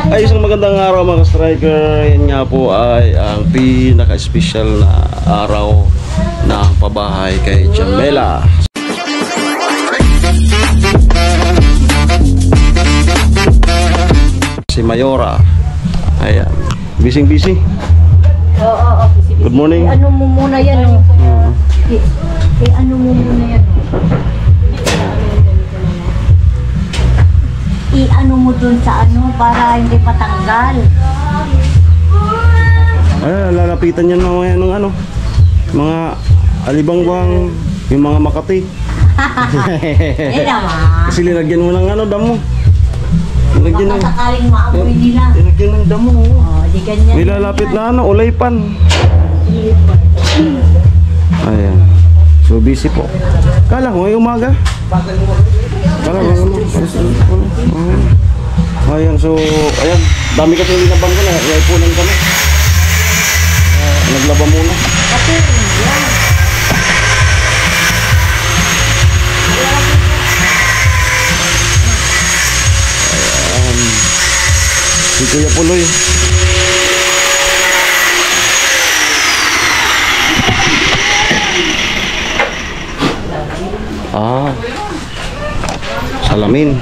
Ay, isang magandang araw mga striker. Yan nga po ay ang pinaka-special na araw ng pabahay kay Jamela. Si Mayora. Ayan. Busy. Oo. Good morning. Ano mo muna yan, oh. Ano mo muna yan, i-ano mo dun sa ano para hindi patanggal. Ay, lalapitan yan mamaya ng ano, mga alibangbang, yung mga Makati. Naman. Kasi linagyan mo ng ano, damo. Baka sakaling maamoy nila. Linagyan ng damo. Di ganyan. Nilalapit na ano, ulaypan. Ayan. So busy po. Kala ko ngayong umaga. Ayan, so ayan, dami kasi hindi nabang ko na, ipunan kami. Naglaba muna. Ayan. Si Kuya Puloy. Salamin.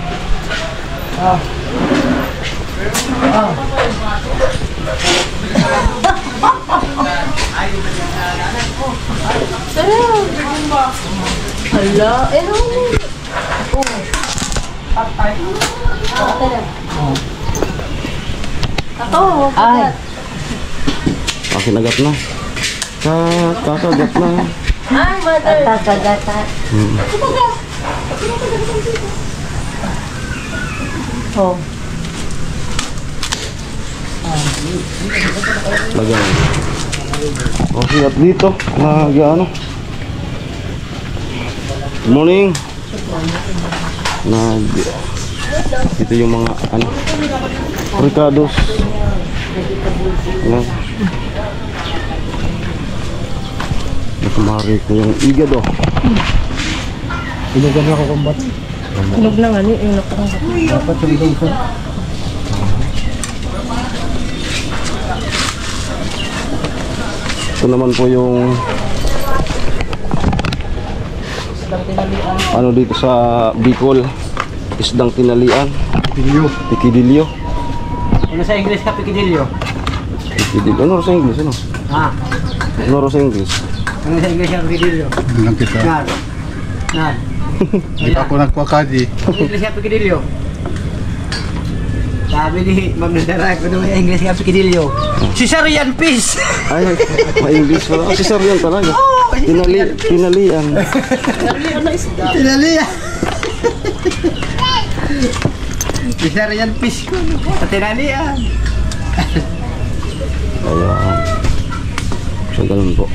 Hala, Ay. Kinagat na. Kakagat na. Ay, mother. Kakagata. Oh. Lagyan. Okay, at dito ano. Good morning. Dito yung mga ano, ricados. Ayan. Nakumari ko yung igado. Inugan na ako kumbat. Inog na nga yung nakarang. Dapat sa bidong sa. Ito naman po yung ano dito sa Bicol, isdang tinalian. Pikidilyo. Ano sa English ka pikidilyo? Pikidilyo. Ano sa English? Ano? Ha? Ano sa English? Ano sa English ka pikidilyo? Bilang kita. Nan. Di pa ako nagkwakadi. Ang English ka pikidilyo. Sabi ni Ma'am Nandara ko naman yung English ka pikidilyo. Caesarean fish! Ay, ma-English pala. Si Sir yan talaga. Tinalian. Tinalian! Caesarean fish ko. Sa tinalian. Ayan. So, ganun po.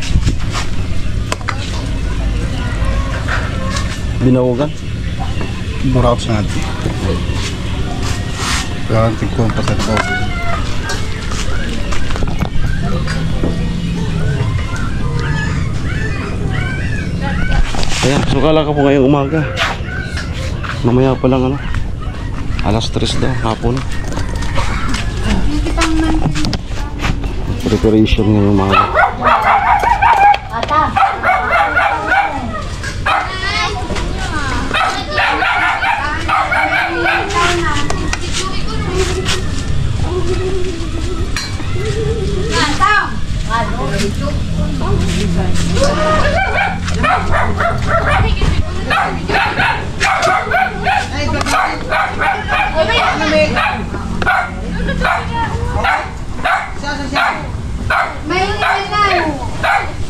Binawagan? Murap sa natin. Kaya tingkong pasat ko. Ayan, sukala ka po ngayong umaga. Mamaya pa lang ano, alas 3 daw, hapon. Preparation ngayong umaga. Ata.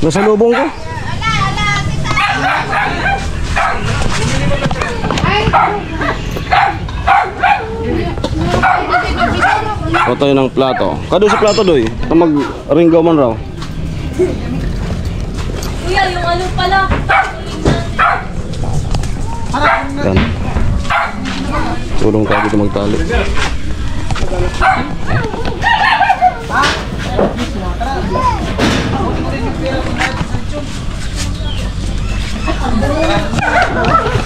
Nasa lubong ko? O tayo ng plato. Kado sa plato doy. Mag-ringgaw man raw. Kuya, yung ano pala. Yan. Tulong ka dito magtali.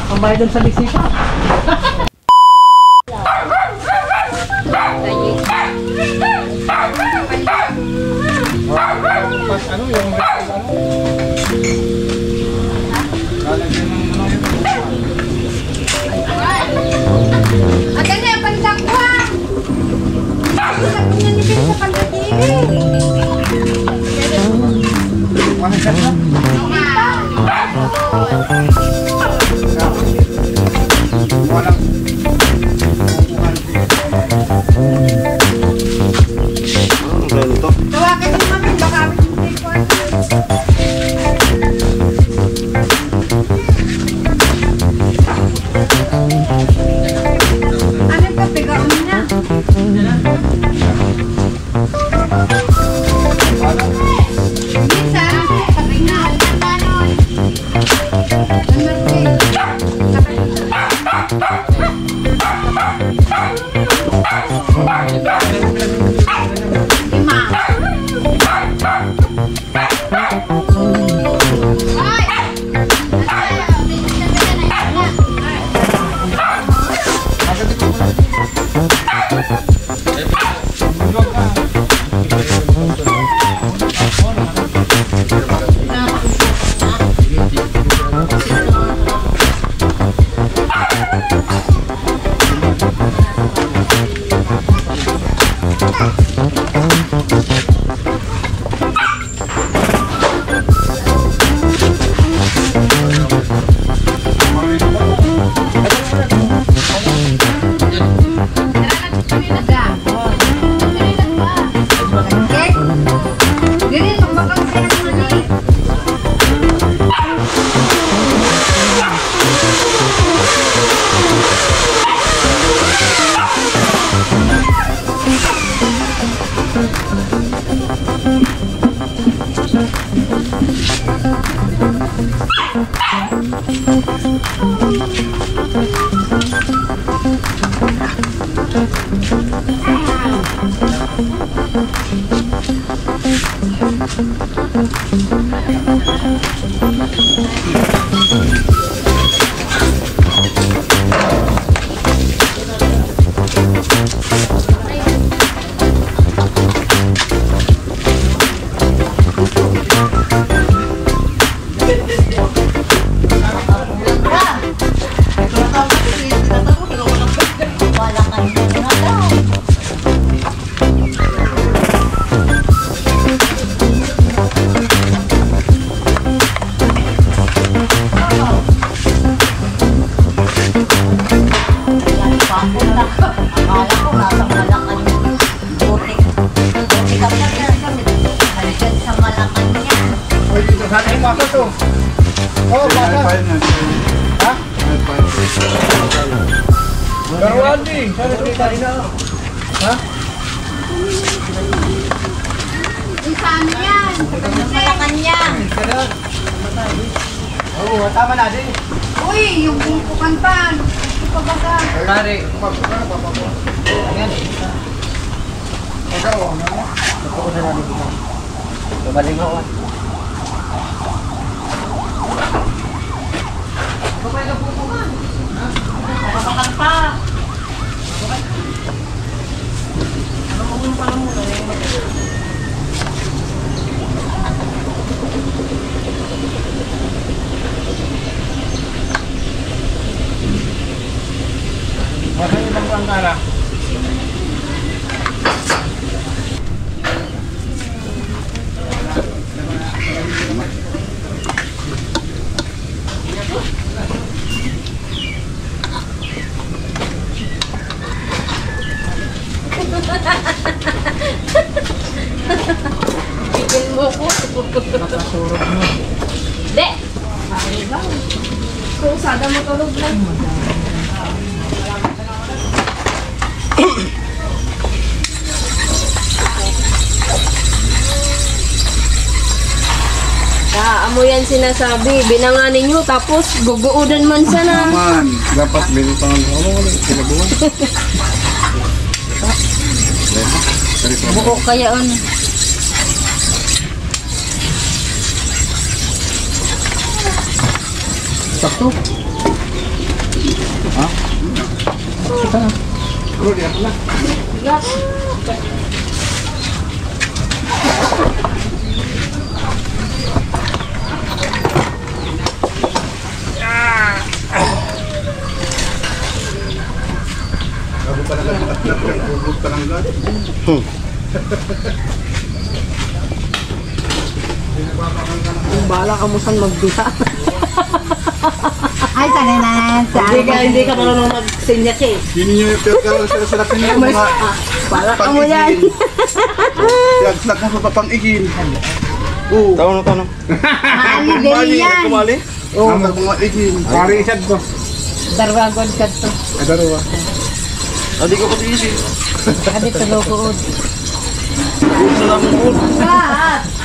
Ang bayad dun sa bisita. Ganito. Tawagan niyo kami, baka kami hindi ko ano pa, pigaon na. Misa, sabay na, alitanon. Sana yung baka to. Oh, baka. Ha? Pero Andy, sana ito tayo na. Ha? Saan yan? Sa Malacanang. Oo, tama na din. Uy, yung bungkukan pa. Ito pa baga. Pare, ayan. Ikaw, ano? Ito ko na namin dito. Tumaling ako. Masaya bang pangkala? Bigil mo ko. Nakasurog mo. De! Kung sada mo tulog lang. Amo yan sinasabi, binanganin nyo tapos guguudan man sana. Naman, dapat binutangan ko. Ano wala, sinabuhan. Buo kaya on. Sakto. Ha? Kita na. Bro, di ako na. Bago pa lang. Bala ka mo saan magbisa. Ay, sanay na yan sa Hindi ka marunong mag-sinyas eh. Yun yung pero sa lakin niya mga Bala ka mo yan. yan snack mo sa papang-igin. Oo. Taon na. Mali yan. Kumali? Oo, mga igin. Pari isad ko. Darwagon ka to. Ay, dalawa. Adi ko pati isip. Adi tulogood. Gusto lang mo.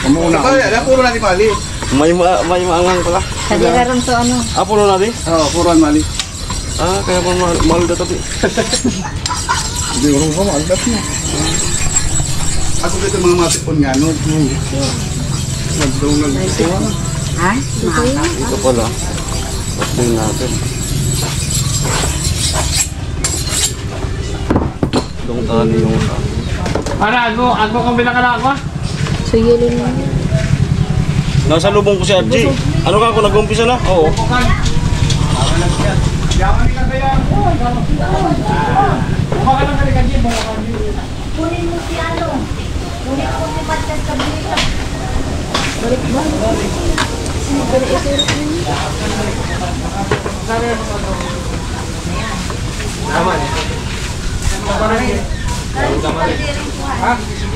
Umuna. Ay, puro natin mali. May maangang pala. Sa diraram to ano. Puno na di? Oo, puruan mali. Kaya pa mahal na tabi. Hindi ko rin aldas mo. Ako dito mga masipon nga, no? Nagdungal ko. Ha? Maaka. Ito pala. Patuloy natin. Itong tali yung Para ako kang binakala ako. Sige lang. nasa lubong ko si RJ. Ano ka ako nag-umpisa na? Oo.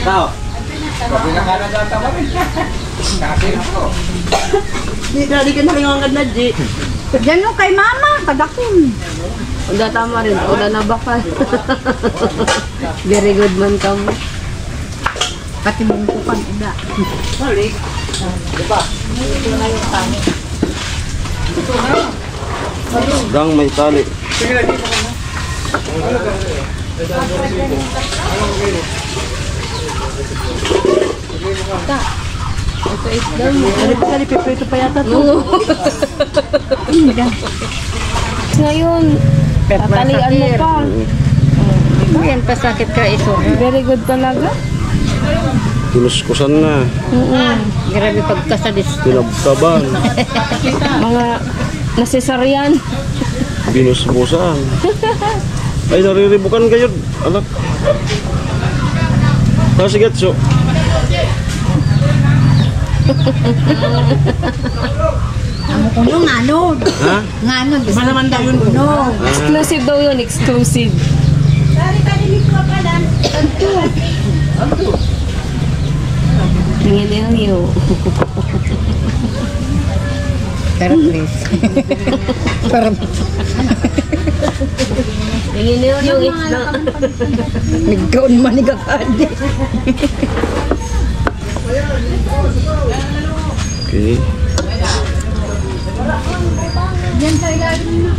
Tao. Di ka nalingangan na, G. Diyan mo kay mama, kadakin. Uda tama rin. Uda na bakal. Very good man ka mo. Pati mong kukan, ida. Dang may tali. Kali pepe pa yata to. Ngayon, tatalian mo pa. Yan pa sakit ka iso. Very good talaga. Kinuskusan na. Grabe pagkasadis. Pinabtaban. Mga nasesaryan. Binusbusan. Ay, nariribukan kayo. Anak. Sige, so. Amo kuno ngano. Ha? Ngano, gusto naman daw yun kuno. Exclusive daw yun, exclusive. Tingin din niyo. Pero please. Para Tingin niyo yung isla. nagkaon man ni kakadi. Okay. Yan sa ilalim.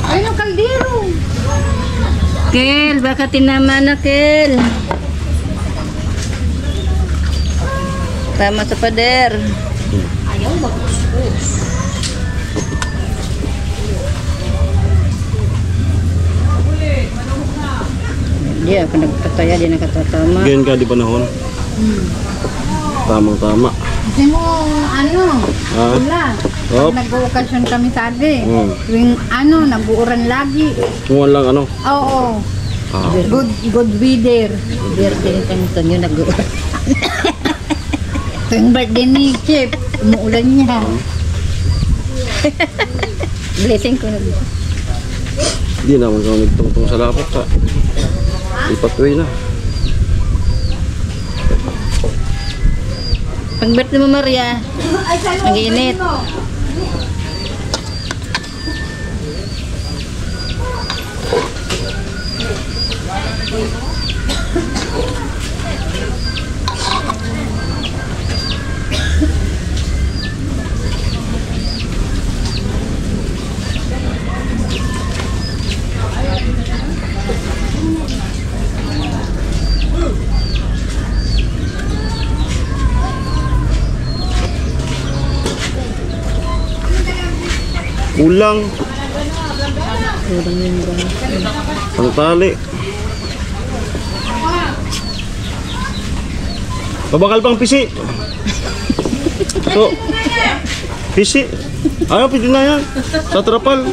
Ay, no kaldero. Kel, baka tinama na, Kel. Tama sa pader. Di ako nagtataya, di nakatatama. Ganyan ka di panahon. Tamang-tama. Kasi mo, ano, Ha? wala. Hop. Nag-okasyon kami sa ade. Hmm. Tuwing ano, nag-uuran lagi. Kung lang ano. Oo. Ah. Good weather. Birthday kami sa inyo nag-uuran. Tuwing birthday ni Chip, umuulan niya. Blessing ko. Hindi naman kami nagtungtong sa lapot sa. Ipatuloy na. Pag birthday mo, Maria, mag-iinit. Kulang. Ang tali. Pabakal pang pisi. So, pisi. Ayaw, pwede na yan. Sa trapal.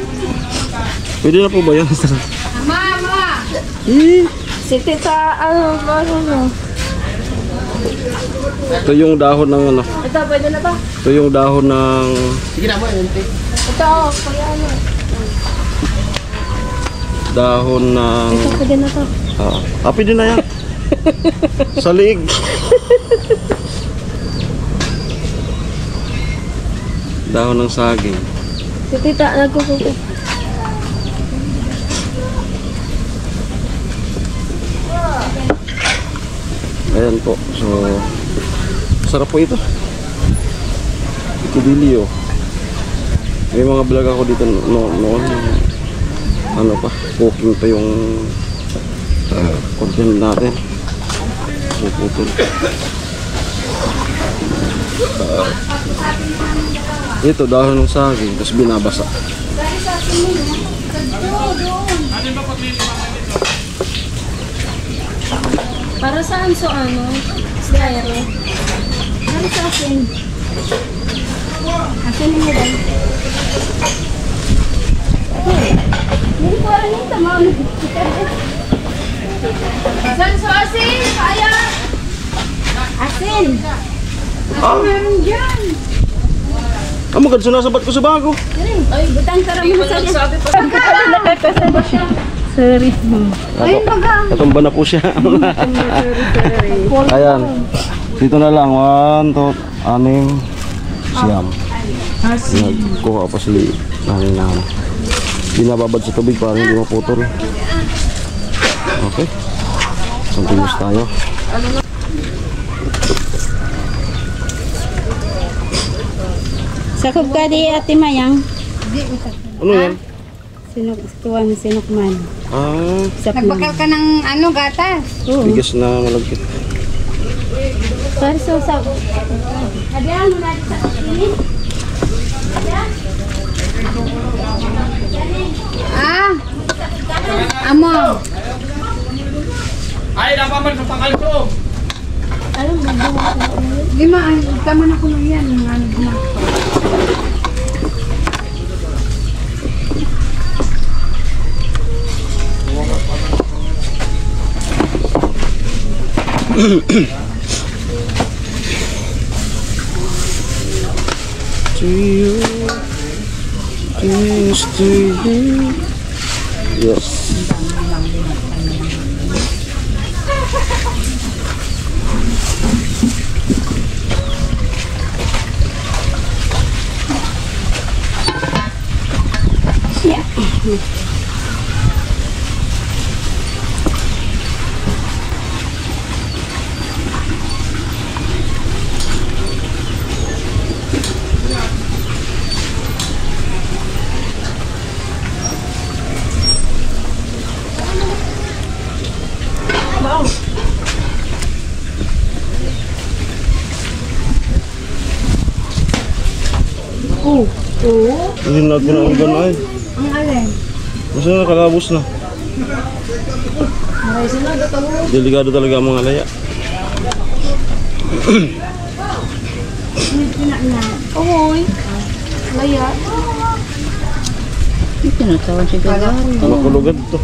Pwede na po ba yan? Si Tita, ano. Ito yung dahon ng ano. Ito, pwede na to. Ito yung dahon ng Ito, kaya ano. dahon ng Ito, pwede na to. happy din na yan. Sa liig. Dahon ng saging. Si Tita, nagkukuko. Ayan po. So, sarap po ito. Kidilyo. May mga vlog ako dito noon. Ano pa, cooking pa yung content natin. Puputol. Ito, dahon ng saging, tapos binabasa. Para saan so ano? Styro. Para sa akin. Akin mo ba? Hindi ko alam yung tamang. Saan so asin? Kaya? Asin. Asin meron dyan. Maganda sinasabat ko sa bago. Ay, butang tara mo sa sabi pa. Sorry. Ayun baga. Katumba na po siya. Ayan. Dito na lang. 1, 2, 6, siyam. Nagkuha pa sila namin na binababad sa tubig para hindi maputol. Okay. Continuous tayo. Sakop ka di Ate Mayang. Ano yan? Sinukman. Nagbakal ka ng ano, gatas? Bigas na malagkit. Para sa usap. Hadiyan mo na sa asin. Amo. Ay, napaman sa pakalso. Lima, ay, tama na ko na yan. Ano na. To you, yes, to you. Yes. Hindi na natin ang ganay. Ang alin? Basta nakalabos na. Delikado talaga ang mga laya. Oy. Laya. Tinatawag si Gagari. Makulugad to.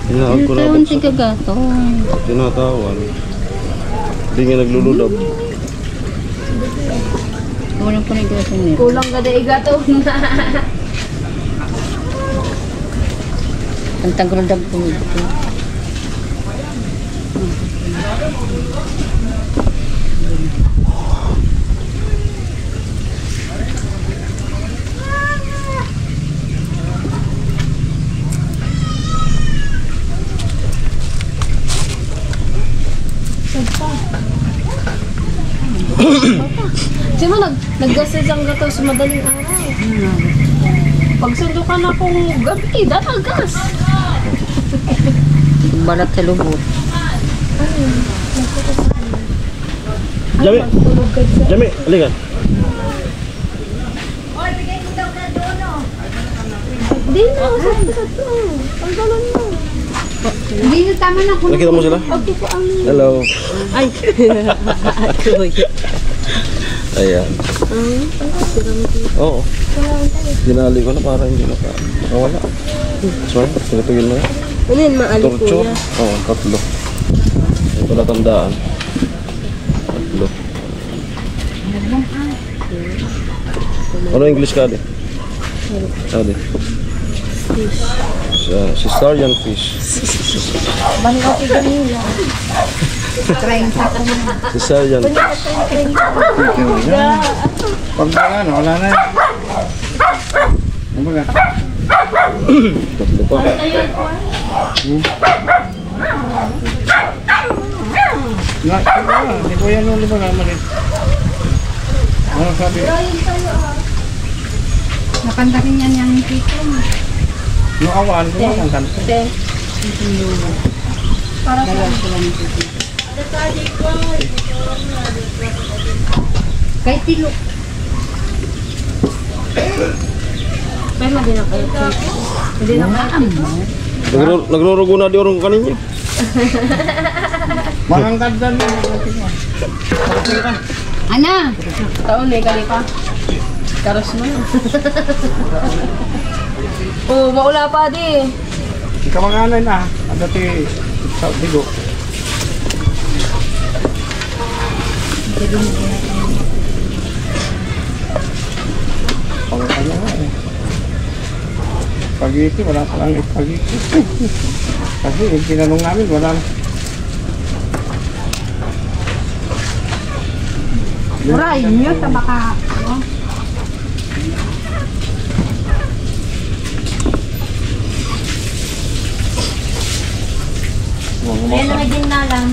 Tinawag ko na Tinatawag si baksa. Gagato. Tinatawan. Hindi nga nagluludab. Kulang ko na gato niya. Kulang ka dahil gato. Ang tagrudab ko nito. Di mo naggasas ang gato sa madaling araw. Pag sundukan akong gabi, datagas. Balat sa lubot. Jami! Jami! Halika! Di na, sa to. Ang galon mo. Hindi na tama na ko. Nakita mo sila? Pag ko ang... Hello! Ay! Ayan. Oo. Dinali ko na para hindi nakawala. So, tinatugin mo yan. Ano yun, maali Torcho. kuya? Oo, 3. Ito na tandaan. 3. Ano English ka di? Adi. Si Stallion Fish. Si Stallion Fish. Pag wala na, wala na. Ano ba? 3 pa. Hindi ko yan nung di ba naman eh. Ano sabi? Napandakin yan yung tito. Yung awan, kung ang kanta. Kay tilo. Pero hindi na kayo. Hindi na kayo. Nagrurugo na di orong kaninyo. Mahang ganda na. Ana, Taon na kali pa. Karos mo na. Oh, maula pa di. Ikaw mga anay na. Ang dati sa bigo. Pagkakanya nga eh. Pagiti, wala pa lang pagiti. Kasi yung tinanong namin, wala na. uray niyo sa baka. Ano? Ayan na din na lang.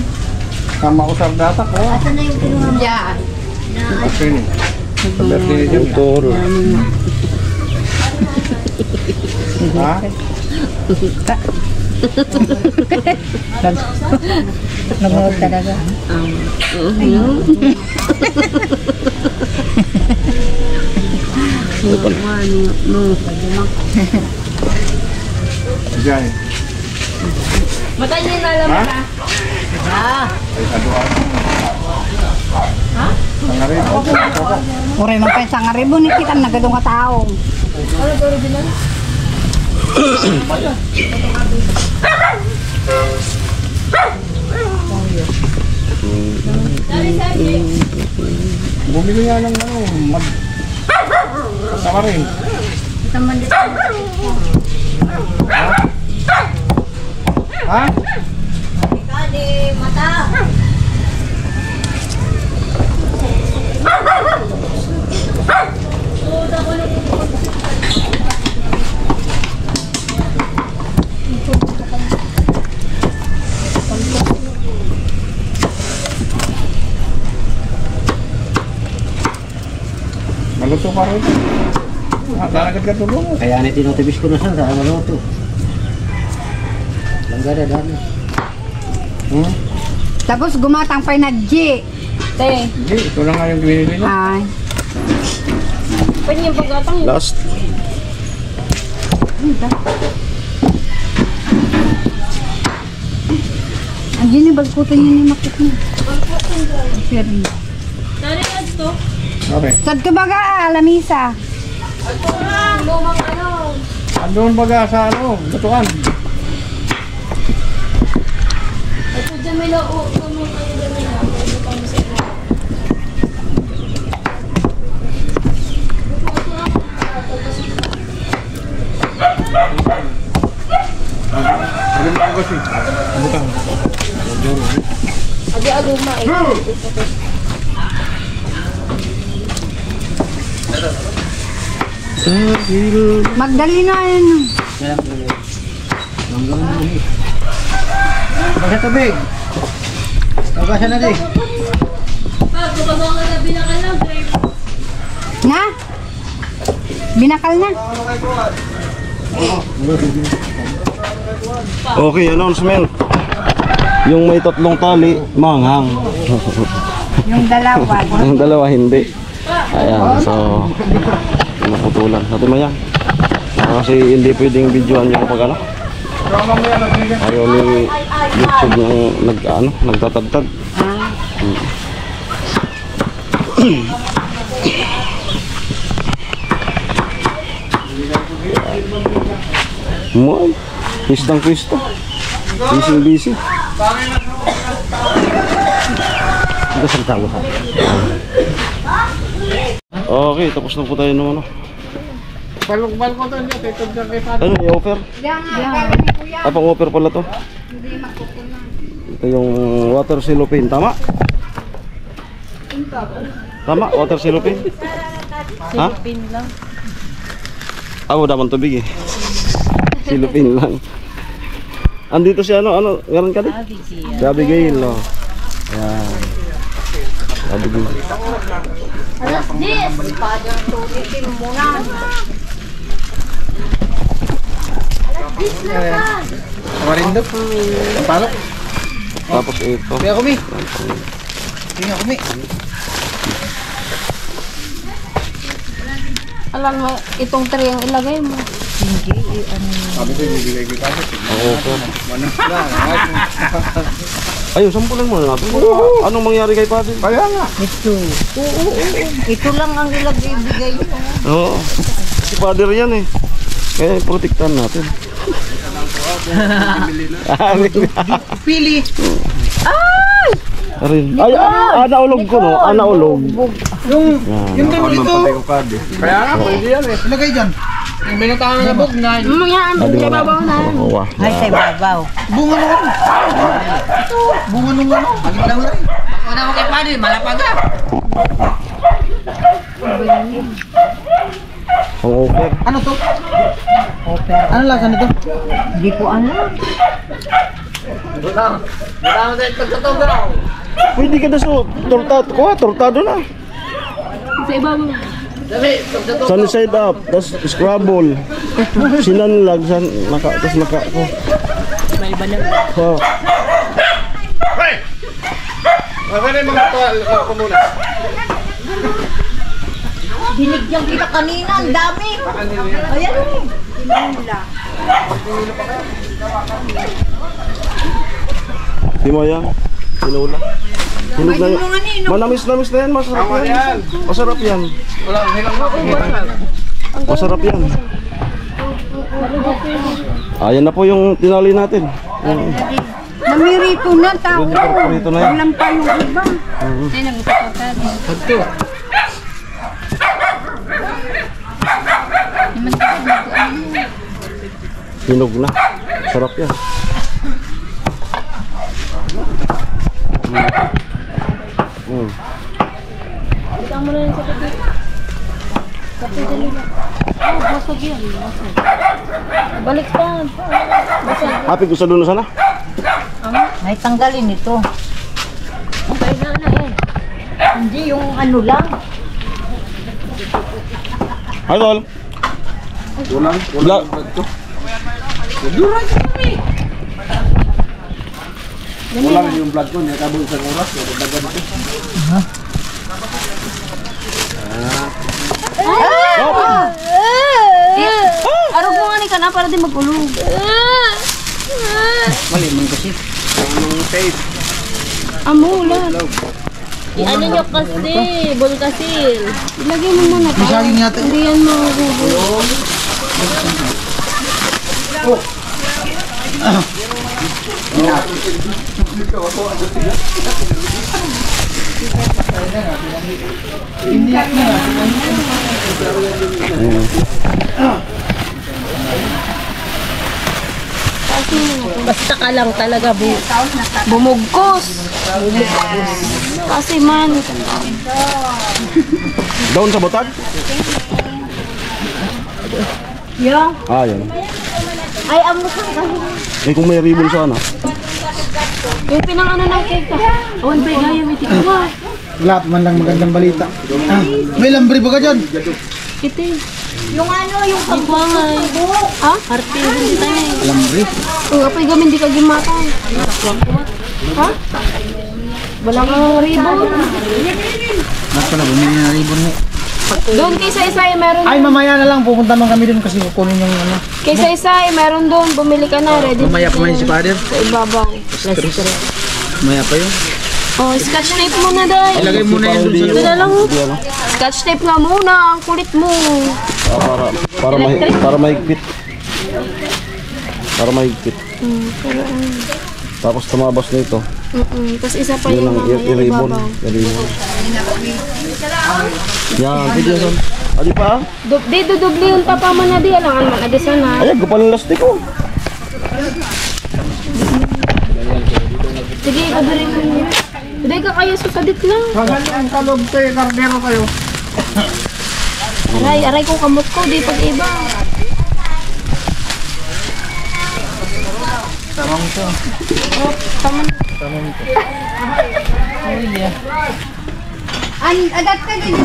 Sama ko sa data ko. Asan na yung kinuha mo? Yan. Kasi ni. Sa birthday niya. Motor. Ha? Nanood talaga. Diyan. Matay niyo na lang Ha? na. Ay, kaduan. Ha? Tangarin. Uray man pa sa ngaribo ni kita nagadong katao. Ano ba original? Bumili nga ng ano, tangarin. Ha? Maluto pa rin. Lalagad ka tulong. Kaya na tinutibis ko na siya sa maluto. Langgada dami. Tapos gumatang pa na G. Te, Hindi, ito lang nga yung binili niya. Ay. pwede yung pagkatang yun. Last. Andiyan yung bagkutan niya ni makit niya. Siri. Dari to. Okay. Sad ka baga, lamisa. Lumang ano. Andun baga sa ano, lutuan. Ito dyan may lumang kayo dyan may Ito pa mo sa ito. Ano ba ang kasi? Butang. Adi aluma eh. Magdali na yan. Basta tubig. Tagasan na di. Na? Binakal na. Okay, announcement. Yung may 3 tali, manghang. Yung dalawa. Yung 2 hindi. Ayan, so naputulan. Natin mo yan. Kasi hindi pwedeng videoan yung pag ano. Ayaw ni YouTube yung nagtatagtag. Mo, pistang pista. Busy. Ito sa tawa. Okay, tapos na po tayo ng ano. Balok ko to, hindi. Ito dyan kay Father. Ano, i-offer? Ah, pang-offer pala to. Ito yung water silopin, tama? Tama, water silopin? Ha? Pin lang. Ah, wala man tubig eh. Silopin lang. Andito si ano, ngayon ka din? Si Abigail, no? Ayan. Abigail. Marindop. Ang palok. Tapos ito. Kaya kumi. Kaya kumi. Alam mo, itong tray ang ilagay mo. Sabi ko, bibigay ko tayo. Ang offer. Ano? Ayun, sampulan muna natin. Anong mangyari kay Padre? Kaya nga. Ito. Oo. Ito lang ang ibigay mo. Oo. Si Padre yan eh. Kaya protektahan natin. Pili. Ay, anaulog ko no? Anaulog. Yung table ito. Kaya nga, pwede yan eh. Ilagay dyan. Yung binatang na bog na. Mamaya, sa babaw na. Oo. Ay, sa babaw. Bunga nung ano. Bunga nung ano. Maganda mo rin. Una mo kay Padre, malapaga. Ang offer. Ano to? Ano lasa nito? Hindi ko alam. Pwede ka na so, tortado na. Sa ibabaw. Sunny side up, tapos scrabble. Sinanlag, tapos naka ko. Iba na. Oh. Pwede mga ko muna. Binigyan kita kanina, ang dami. Ayan o. Di mo yan? Sinula? Hinog na yan. Manamis-namis na yan, masarap yan. Masarap yan. Wala, hilang ako. Masarap yan. Ayan na po yung tinali natin. Namirito na tao. Rito na yan. Alam pa yung iba. Ay, nagpapatado. Hinog na. Sarap yan. Bigyan mo na yun sa kape. Kape dali na. Oh, basag yan. Basag. Balik pa. Basag. Happy ko sa doon na sana. May tanggalin ito. Okay na na yan. Hindi yung ano lang. Idol. Kulang. Vlog. Kulang yung blood ko. Hindi kabul sa oras. Dagan ito. Arog mo nga ni ka na para di magulog. Mali man kasi. Anong taste? Amulan. Ano nyo kasi, bulkasil. Ilagay mo muna. May saging yata. Hindi yan magugulo. Basta ka lang talaga bumugkos. Kasi man. Down sa butag? Yung. Ah, yan. Ay, amo ka kasi. Eh kung may ribbon sana. Yung pinang ano ng cake ka. Awan ba yung may tikuha. Wala pa man lang magandang balita. May lambre ba ka dyan? Ito eh. Yung ano, yung Ikuangay. Ha? Arte, hindi tayo eh. Lambre. Kung apay gamin di ka gimatay. Ha? Wala kang ribbon. Mas pala, bumili na ribbon mo. Doon kaysa isa eh, meron. Ay, mamaya na lang. Pupunta man kami dun kasi kukunin yung ano. Kaysa isa eh, meron doon. Bumili ka na. Ready. Mamaya pa man si Father. Sa ibabaw. Mamaya pa yun. Oh, scotch tape muna, Day. Ilagay mo na yun dun sa Ito na lang. Hindi, ano? Scotch tape nga muna. Ang kulit mo. Para mahigpit. Para mahigpit. Tapos tumabas na ito. Tapos isa pa Yun yung ang i-ribbon. I-ribbon. Yan, pwede yan. Adi pa? Dito dubli yung tapa man na di. Alangan man. Adi sana. Ayan, kapal ng lastik ko. Sige, ikadurin mo niya. Hindi ka kaya susadit lang. Ang kalog tayo, kardero kayo. Aray ko kamot ko. Di pag iba. Tarong to. Agad ka din.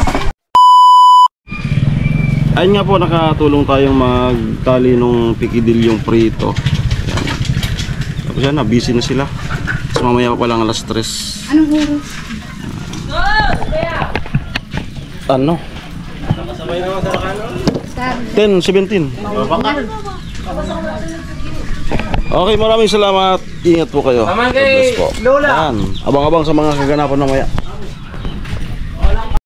Ayun nga po, nakatulong tayong magtali nung pikidilyong prito. Ayan. Tapos yan, busy na sila. Tapos mamaya pa lang alas 3. Anong oras? Ano? 10:17. Okay, maraming salamat. Ingat po kayo. God bless po. Ayan, abang-abang sa mga kaganapan mamaya.